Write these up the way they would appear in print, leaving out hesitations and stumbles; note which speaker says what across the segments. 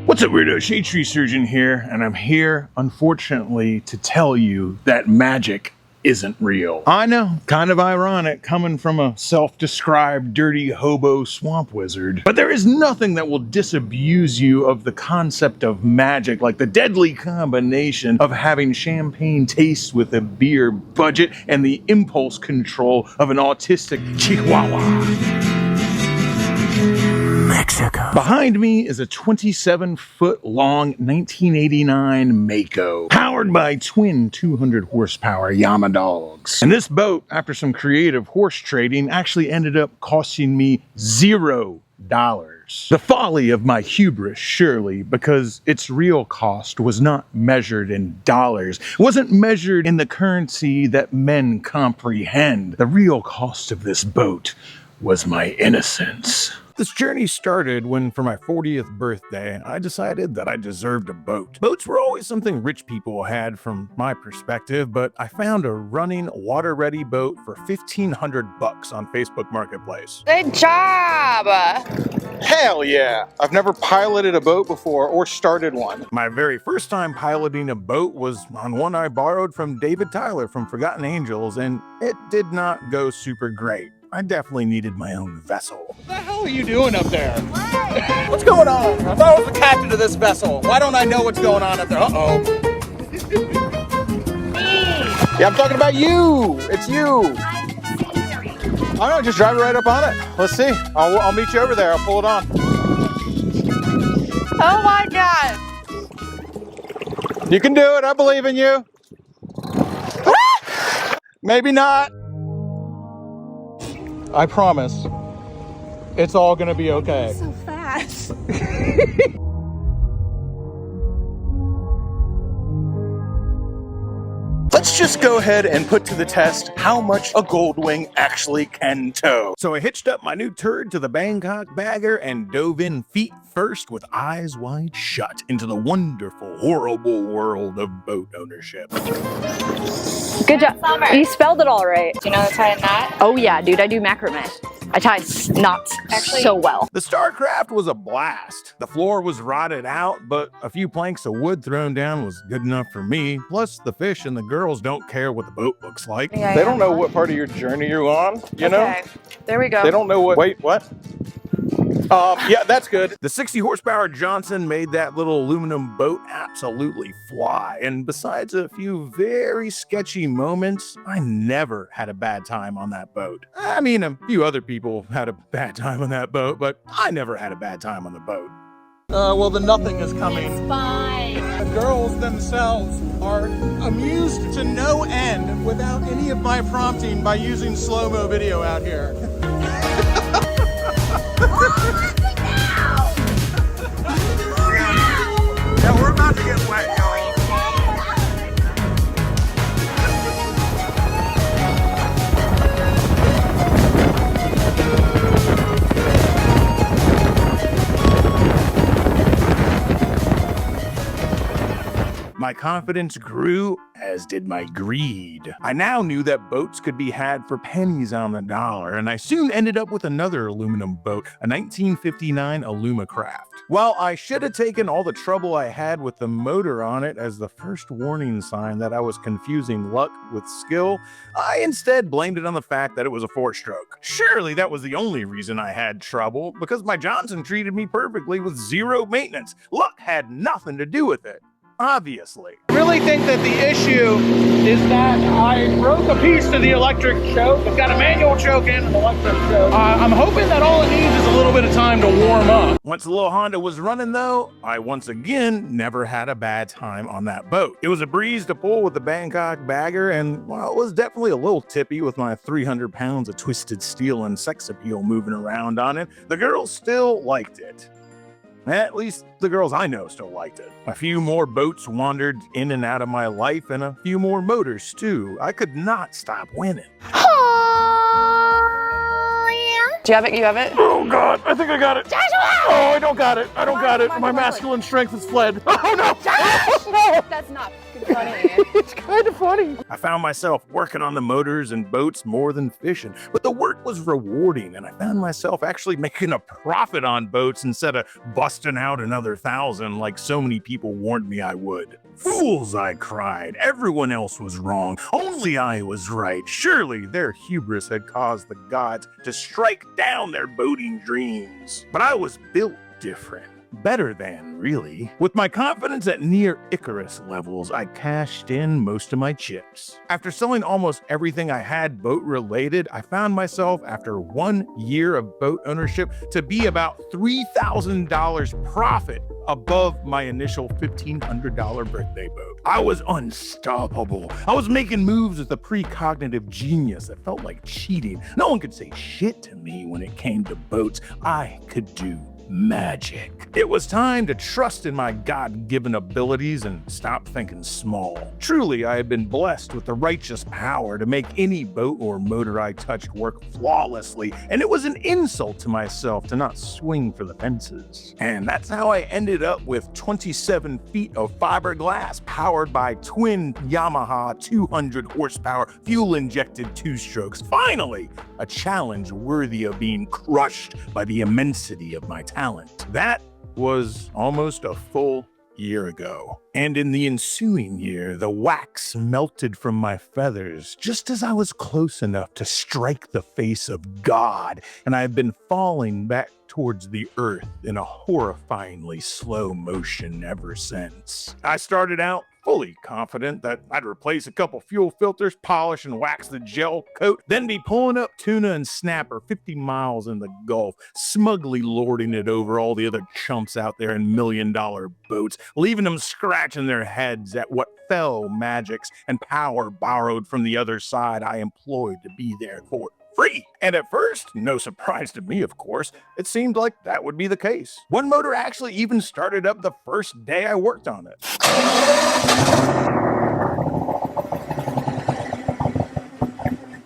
Speaker 1: What's up, weirdo? Shade Tree Surgeon here, and I'm here, unfortunately, to tell you that magic isn't real. I know, kind of ironic coming from a self-described dirty hobo swamp wizard, but there is nothing that will disabuse you of the concept of magic like the deadly combination of having champagne taste with a beer budget and the impulse control of an autistic chihuahua. Mexico. Behind me is a 27-foot-long 1989 Mako, powered by twin 200 horsepower Yama dogs. And this boat, after some creative horse trading, actually ended up costing me $0. The folly of my hubris, surely, because its real cost was not measured in dollars. It wasn't measured in the currency that men comprehend. The real cost of this boat was my innocence. This journey started when, for my 40th birthday, I decided that I deserved a boat. Boats were always something rich people had from my perspective, but I found a running, water-ready boat for $1,500 on Facebook Marketplace.
Speaker 2: Good job!
Speaker 3: Hell yeah! I've never piloted a boat before or started one.
Speaker 1: My very first time piloting a boat was on one I borrowed from David Tyler from Forgotten Angels, and it did not go super great. I definitely needed my own vessel.
Speaker 3: What the hell are you doing up there? What's going on? I thought I was the captain of this vessel. Why don't I know what's going on up there? Uh-oh. Yeah, I'm talking about you. It's you. I don't know, just drive it right up on it. Let's see. I'll meet you over there. I'll pull it on.
Speaker 2: Oh my God!
Speaker 3: You can do it. I believe in you. Maybe not. I promise. It's all gonna be okay.
Speaker 2: So fast.
Speaker 3: Let's just go ahead and put to the test how much a Goldwing actually can tow.
Speaker 1: So I hitched up my new turd to the Bangkok bagger and dove in feet first with eyes wide shut into the wonderful, horrible world of boat ownership.
Speaker 4: Good job.
Speaker 2: Summer.
Speaker 4: You spelled it all right.
Speaker 2: Do you know how to tie a knot?
Speaker 4: Oh yeah, dude, I do macrame. I tie knots so well.
Speaker 1: The Starcraft was a blast. The floor was rotted out, but a few planks of wood thrown down was good enough for me. Plus, the fish and the girls don't care what the boat looks like.
Speaker 2: Yeah,
Speaker 3: They don't know what part of your journey you're on, you know?
Speaker 2: Okay, there we go.
Speaker 3: They don't know what. Wait, what? Yeah, that's good.
Speaker 1: The 60 horsepower Johnson made that little aluminum boat absolutely fly. And besides a few very sketchy moments, I never had a bad time on that boat. I mean, a few other people had a bad time on that boat, but I never had a bad time on the boat.
Speaker 3: Well, the nothing is coming.
Speaker 2: It's fine.
Speaker 3: The girls themselves are amused to no end without any of my prompting by using slow-mo video out here. Yeah, we're about to get wet, y'all.
Speaker 1: My confidence grew, as did my greed. I now knew that boats could be had for pennies on the dollar, and I soon ended up with another aluminum boat, a 1959 Alumacraft. While I should have taken all the trouble I had with the motor on it as the first warning sign that I was confusing luck with skill, I instead blamed it on the fact that it was a 4-stroke. Surely that was the only reason I had trouble, because my Johnson treated me perfectly with zero maintenance. Luck had nothing to do with it. Obviously.
Speaker 3: I really think that the issue is that I broke a piece to the electric choke. It's got a manual choke and an electric choke. I'm hoping that all it needs is a little bit of time to warm up.
Speaker 1: Once the little Honda was running though, I once again never had a bad time on that boat. It was a breeze to pull with the Bangkok bagger, and while it was definitely a little tippy with my 300 pounds of twisted steel and sex appeal moving around on it, the girls still liked it. At least the girls I know still liked it. A few more boats wandered in and out of my life, and a few more motors too. I could not stop winning.
Speaker 4: Oh, yeah. Do you have it? You have it?
Speaker 1: Oh God, I think I got it.
Speaker 4: Joshua!
Speaker 3: Oh, I don't got it. I don't got it. My masculine strength has fled. Oh no! Oh,
Speaker 2: That's not funny.
Speaker 3: it's kind of funny.
Speaker 1: I found myself working on the motors and boats more than fishing, but the work was rewarding, and I found myself actually making a profit on boats instead of busting out another 1,000 like so many people warned me I would. Fools, I cried. Everyone else was wrong. Only I was right. Surely their hubris had caused the gods to strike down their boating dreams. But I was built different. Better than, really. With my confidence at near Icarus levels, I cashed in most of my chips. After selling almost everything I had boat-related, I found myself, after 1 year of boat ownership, to be about $3,000 profit above my initial $1,500 birthday boat. I was unstoppable. I was making moves with a precognitive genius that felt like cheating. No one could say shit to me when it came to boats. I could do magic. It was time to trust in my God-given abilities and stop thinking small. Truly, I had been blessed with the righteous power to make any boat or motor I touched work flawlessly, and it was an insult to myself to not swing for the fences. And that's how I ended up with 27 feet of fiberglass powered by twin Yamaha 200 horsepower fuel-injected two-strokes. Finally, a challenge worthy of being crushed by the immensity of my talent. That was almost a full year ago. And in the ensuing year, the wax melted from my feathers just as I was close enough to strike the face of God, and I have been falling back towards the earth in a horrifyingly slow motion ever since. I started out fully confident that I'd replace a couple fuel filters, polish and wax the gel coat, then be pulling up tuna and snapper 50 miles in the Gulf, smugly lording it over all the other chumps out there in million-dollar boats, leaving them scratching their heads at what fell magics and power borrowed from the other side I employed to be there for free. And at first, no surprise to me, of course, it seemed like that would be the case. One motor actually even started up the first day I worked on it.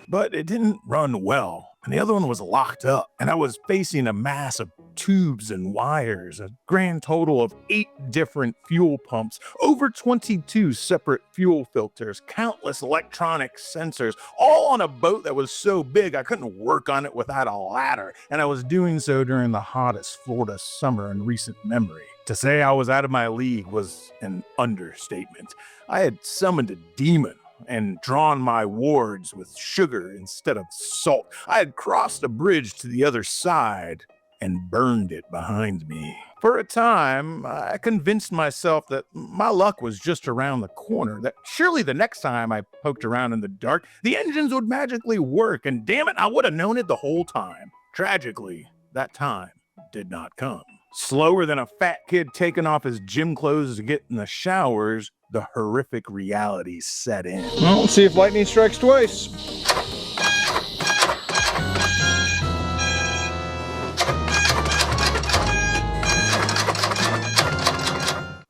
Speaker 1: But it didn't run well, and the other one was locked up, and I was facing a mass of tubes and wires, a grand total of 8 different fuel pumps, over 22 separate fuel filters, countless electronic sensors, all on a boat that was so big I couldn't work on it without a ladder, and I was doing so during the hottest Florida summer in recent memory. To say I was out of my league was an understatement. I had summoned a demon and drawn my wards with sugar instead of salt. I had crossed a bridge to the other side and burned it behind me. For a time, I convinced myself that my luck was just around the corner, that surely the next time I poked around in the dark, the engines would magically work, and damn it, I would have known it the whole time. Tragically, that time did not come. Slower than a fat kid taking off his gym clothes to get in the showers, the horrific reality set in.
Speaker 3: Well, let's see if lightning strikes twice.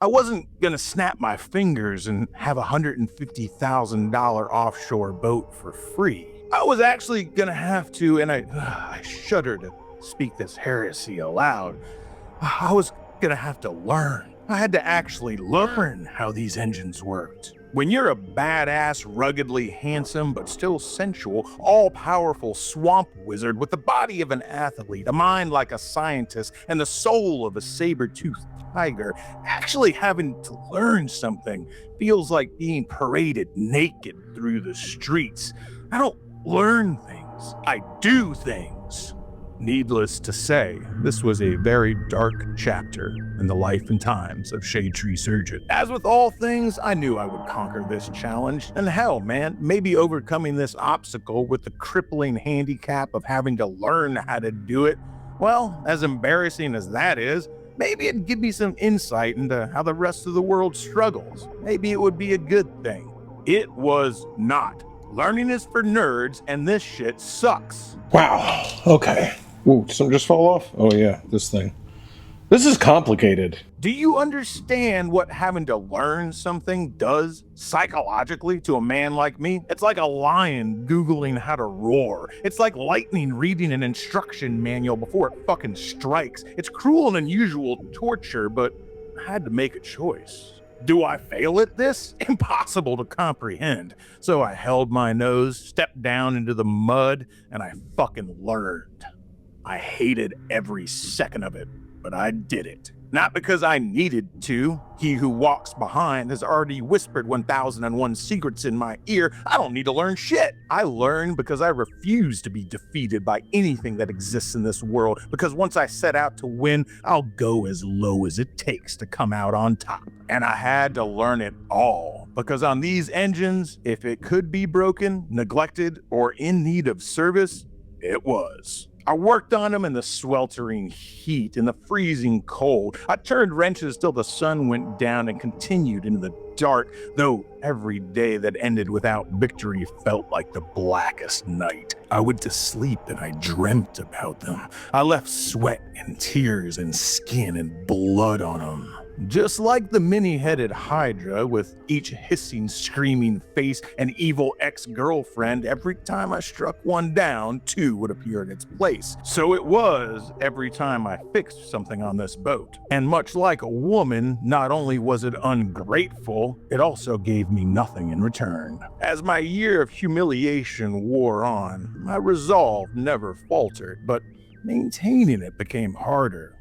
Speaker 1: I wasn't gonna snap my fingers and have a $150,000 offshore boat for free. I was actually gonna have to, and I shudder to speak this heresy aloud, I was gonna have to learn. I had to actually learn how these engines worked. When you're a badass, ruggedly handsome, but still sensual, all-powerful swamp wizard with the body of an athlete, a mind like a scientist, and the soul of a saber-toothed tiger, actually having to learn something feels like being paraded naked through the streets. I don't learn things, I do things. Needless to say, this was a very dark chapter in the life and times of Shade Tree Surgeon. As with all things, I knew I would conquer this challenge. And hell, man, maybe overcoming this obstacle with the crippling handicap of having to learn how to do it, well, as embarrassing as that is, maybe it'd give me some insight into how the rest of the world struggles. Maybe it would be a good thing. It was not. Learning is for nerds, and this shit sucks.
Speaker 3: Wow. Okay. Ooh, did something just fall off? Oh yeah, this thing. This is complicated.
Speaker 1: Do you understand what having to learn something does psychologically to a man like me? It's like a lion Googling how to roar. It's like lightning reading an instruction manual before it fucking strikes. It's cruel and unusual torture, but I had to make a choice. Do I fail at this? Impossible to comprehend. So I held my nose, stepped down into the mud, and I fucking learned. I hated every second of it, but I did it. Not because I needed to. He who walks behind has already whispered 1001 secrets in my ear. I don't need to learn shit. I learned because I refuse to be defeated by anything that exists in this world. Because once I set out to win, I'll go as low as it takes to come out on top. And I had to learn it all. Because on these engines, if it could be broken, neglected, or in need of service, it was. I worked on them in the sweltering heat, in the freezing cold. I turned wrenches till the sun went down and continued into the dark, though every day that ended without victory felt like the blackest night. I went to sleep and I dreamt about them. I left sweat and tears and skin and blood on them. Just like the many-headed Hydra, with each hissing, screaming face and evil ex-girlfriend, every time I struck one down, two would appear in its place. So it was every time I fixed something on this boat. And much like a woman, not only was it ungrateful, it also gave me nothing in return. As my year of humiliation wore on, my resolve never faltered, but maintaining it became harder.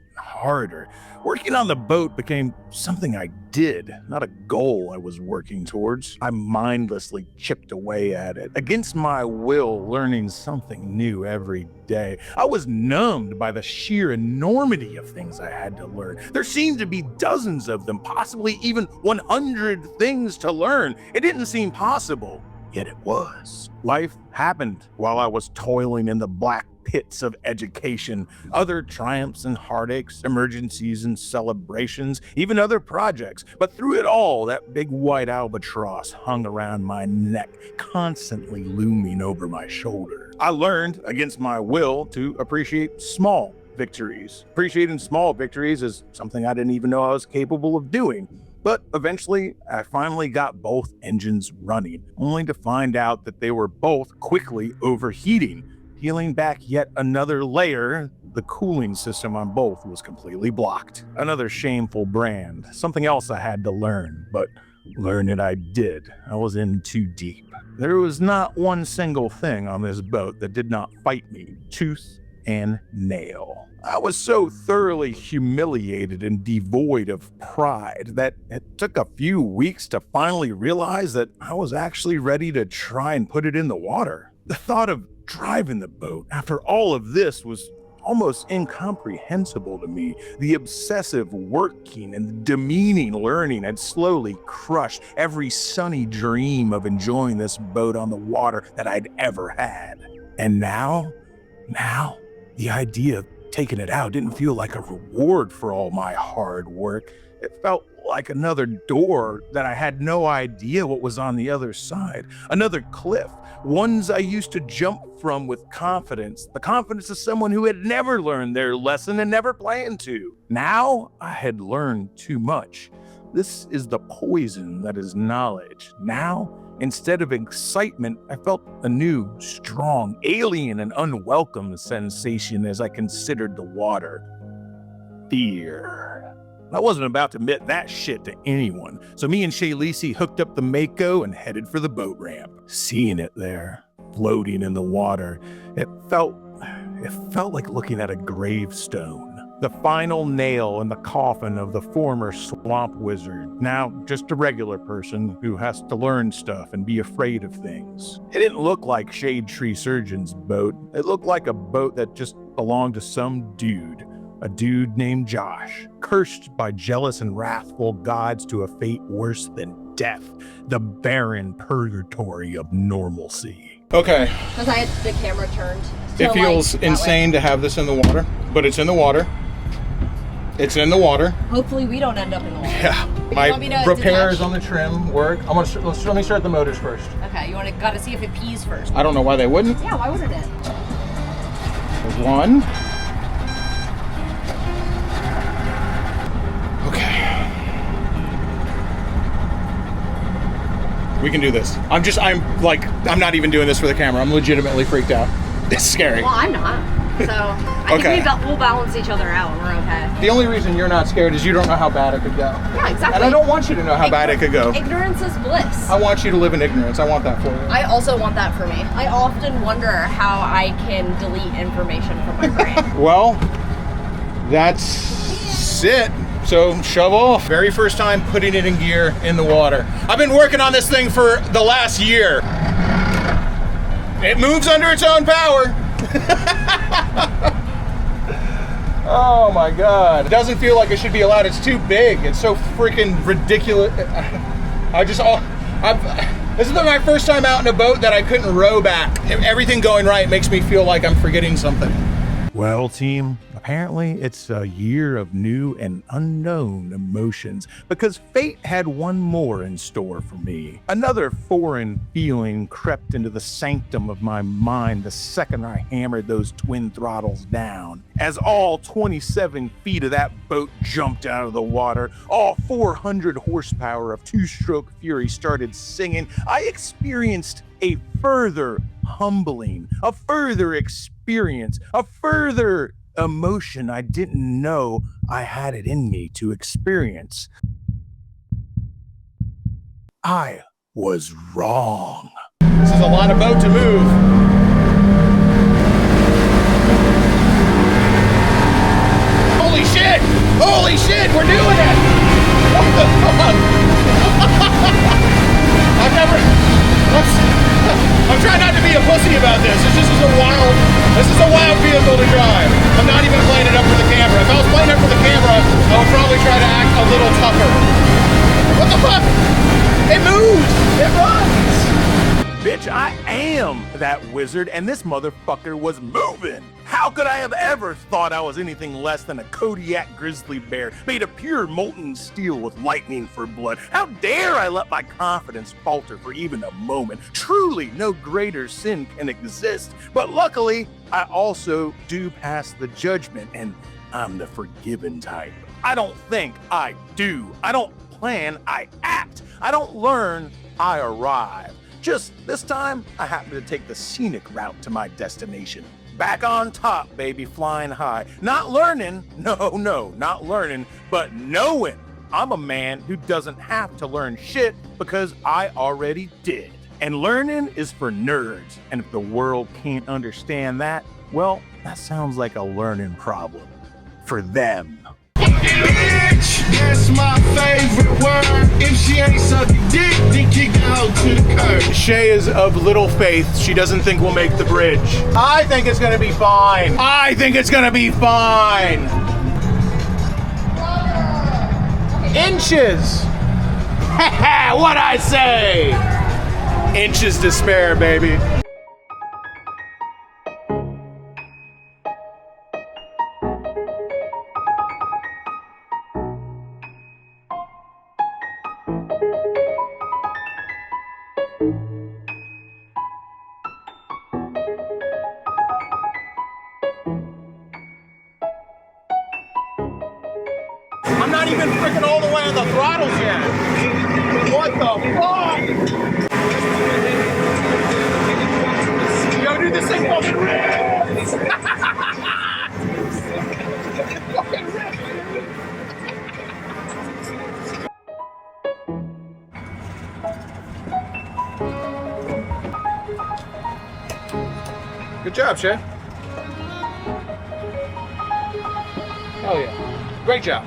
Speaker 1: Working on the boat became something I did, not a goal I was working towards. I mindlessly chipped away at it, against my will, learning something new every day. I was numbed by the sheer enormity of things I had to learn. There seemed to be dozens of them, possibly even 100 things to learn. It didn't seem possible, yet it was. Life happened while I was toiling in the black pits of education, other triumphs and heartaches, emergencies and celebrations, even other projects. But through it all, that big white albatross hung around my neck, constantly looming over my shoulder. I learned, against my will, to appreciate small victories. Appreciating small victories is something I didn't even know I was capable of doing. But eventually, I finally got both engines running, only to find out that they were both quickly overheating. Peeling back yet another layer, the cooling system on both was completely blocked. Another shameful brand, something else I had to learn, but learn it I did. I was in too deep. There was not one single thing on this boat that did not fight me, tooth and nail. I was so thoroughly humiliated and devoid of pride that it took a few weeks to finally realize that I was actually ready to try and put it in the water. The thought of driving the boat after all of this was almost incomprehensible to me. The obsessive working and the demeaning learning had slowly crushed every sunny dream of enjoying this boat on the water that I'd ever had. And now, the idea of taking it out didn't feel like a reward for all my hard work. It felt like another door that I had no idea what was on the other side. Another cliff, ones I used to jump from with confidence. The confidence of someone who had never learned their lesson and never planned to. Now I had learned too much. This is the poison that is knowledge. Now, instead of excitement, I felt a new, strong, alien, and unwelcome sensation as I considered the water. Fear. I wasn't about to admit that shit to anyone, so me and Shaylisi hooked up the Mako and headed for the boat ramp. Seeing it there, floating in the water, it felt like looking at a gravestone. The final nail in the coffin of the former swamp wizard, now just a regular person who has to learn stuff and be afraid of things. It didn't look like Shade Tree Surgeon's boat. It looked like a boat that just belonged to some dude. A dude named Josh, cursed by jealous and wrathful gods to a fate worse than death, the barren purgatory of normalcy.
Speaker 3: Okay.
Speaker 4: Because I had the camera turned.
Speaker 3: It feels insane to have this in the water, but it's in the water. It's in the water.
Speaker 4: Hopefully we don't end up in the water.
Speaker 3: Yeah. My repairs on the trim work. Let me start the motors first.
Speaker 4: Okay, gotta see if it pees first.
Speaker 3: I don't know why they wouldn't.
Speaker 4: Yeah, why wouldn't it?
Speaker 3: There's one. We can do this. I'm not even doing this for the camera. I'm legitimately freaked out. It's scary.
Speaker 4: Well, I'm not. So I think we'll balance each other out. We're okay.
Speaker 3: The only reason you're not scared is you don't know how bad it could go.
Speaker 4: Yeah, exactly.
Speaker 3: And I don't want you to know how bad it could go.
Speaker 4: Ignorance is bliss.
Speaker 3: I want you to live in ignorance. I want that for you.
Speaker 4: I also want that for me. I often wonder how I can delete information from my brain.
Speaker 3: Well, that's it. So shove off. Very first time putting it in gear in the water. I've been working on this thing for the last year. It moves under its own power. Oh my God. It doesn't feel like it should be allowed. It's too big. It's so freaking ridiculous. This is my first time out in a boat that I couldn't row back. Everything going right makes me feel like I'm forgetting something.
Speaker 1: Well, team, apparently it's a year of new and unknown emotions because fate had one more in store for me. Another foreign feeling crept into the sanctum of my mind the second I hammered those twin throttles down. As all 27 feet of that boat jumped out of the water, all 400 horsepower of two-stroke fury started singing, I experienced a further humbling, a further experience, a further emotion I didn't know I had it in me to experience. I was wrong.
Speaker 3: This is a lot of boat to move. Holy shit! Holy shit! We're doing it! What the fuck? I'm trying not to be a pussy about this. This is a wild vehicle to drive. I'm not even playing it up for the camera. If I was playing it for the camera, I would probably try to act a little tougher. What the fuck? It moves! It runs!
Speaker 1: Bitch, I am that wizard, and this motherfucker was moving. How could I have ever thought I was anything less than a Kodiak grizzly bear made of pure molten steel with lightning for blood? How dare I let my confidence falter for even a moment? Truly, no greater sin can exist. But luckily, I also do pass the judgment, and I'm the forgiven type. I don't think, I do. I don't plan, I act. I don't learn, I arrive. Just this time, I happen to take the scenic route to my destination. Back on top, baby, flying high. Not learning, no, not learning, but knowing I'm a man who doesn't have to learn shit because I already did. And learning is for nerds. And if the world can't understand that, well, that sounds like a learning problem for them.
Speaker 5: Bitch, that's my favorite word. If she ain't sucking dick, then kick her to the curb.
Speaker 3: Shay is of little faith. She doesn't think we'll make the bridge. I think it's gonna be fine. I think it's gonna be fine. Inches. What'd I say? Inches to spare, baby. I'm not even freaking all the way on the throttles yet. What the fuck? Yo, dude, this thing fucking rips! Good job, Shay. Oh yeah. Great job.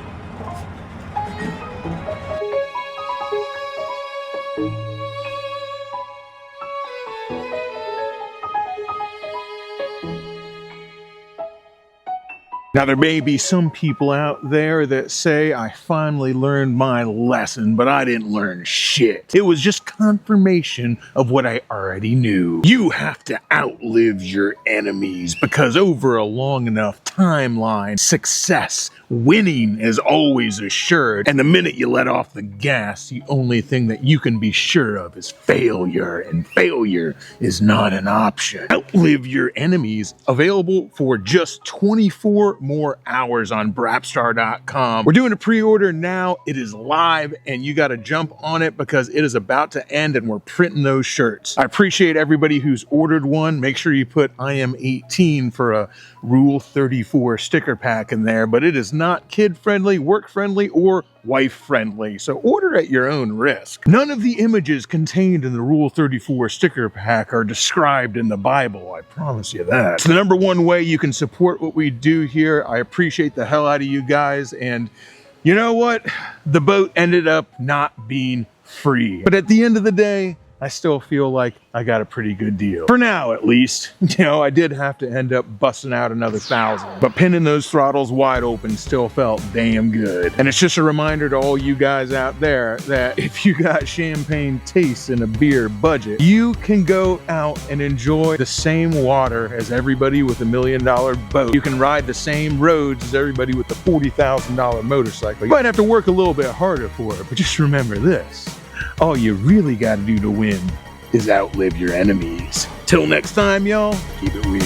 Speaker 1: Now, there may be some people out there that say I finally learned my lesson, but I didn't learn shit. It was just confirmation of what I already knew. You have to outlive your enemies because over a long enough timeline, success, winning is always assured. And the minute you let off the gas, the only thing that you can be sure of is failure, and failure is not an option. Outlive your enemies, available for just 24 more hours on brapstar.com. We're doing a pre-order now. It is live and you got to jump on it because it is about to end and we're printing those shirts. I appreciate everybody who's ordered one. Make sure you put I am 18 for a Rule 34 sticker pack in there, but it is not kid friendly, work friendly, or wife friendly, so order at your own risk. None of the images contained in the Rule 34 sticker pack are described in the Bible, I promise you that. It's the number one way you can support what we do here. I appreciate the hell out of you guys, and you know what? The boat ended up not being free. But at the end of the day, I still feel like I got a pretty good deal. For now, at least. You know, I did have to end up busting out another 1,000. But pinning those throttles wide open still felt damn good. And it's just a reminder to all you guys out there that if you got champagne taste and a beer budget, you can go out and enjoy the same water as everybody with $1 million boat. You can ride the same roads as everybody with the $40,000 motorcycle. You might have to work a little bit harder for it, but just remember this. All you really gotta do to win is outlive your enemies. Till next time, y'all, keep it weird.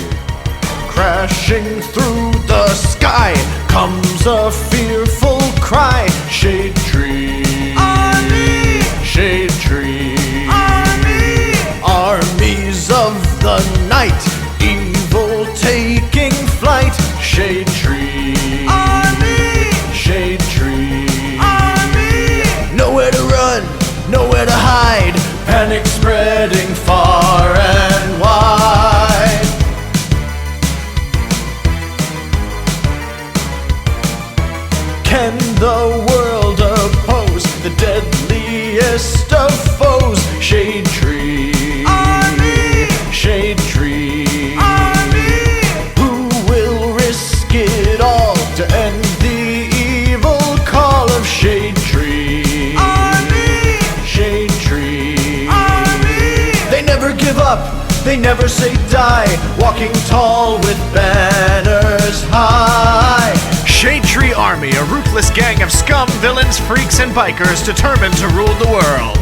Speaker 5: Crashing through the sky comes a fearful cry. Shade tree, army. Shade tree, army. Armies of the night, evil taking flight. Shade tree, army. Shade tree, army. Nowhere to run, nowhere to hide, panic spreading far and wide. Can the world oppose the deadliest of foes? Shade tree, army. Shade tree, army. Who will risk it all to end the evil call of Shade Tree? Army. Shade Tree, army. They never give up, they never say die, walking tall with banners high.
Speaker 6: Shade Tree Army, a ruthless gang of scum, villains, freaks, and bikers determined to rule the world.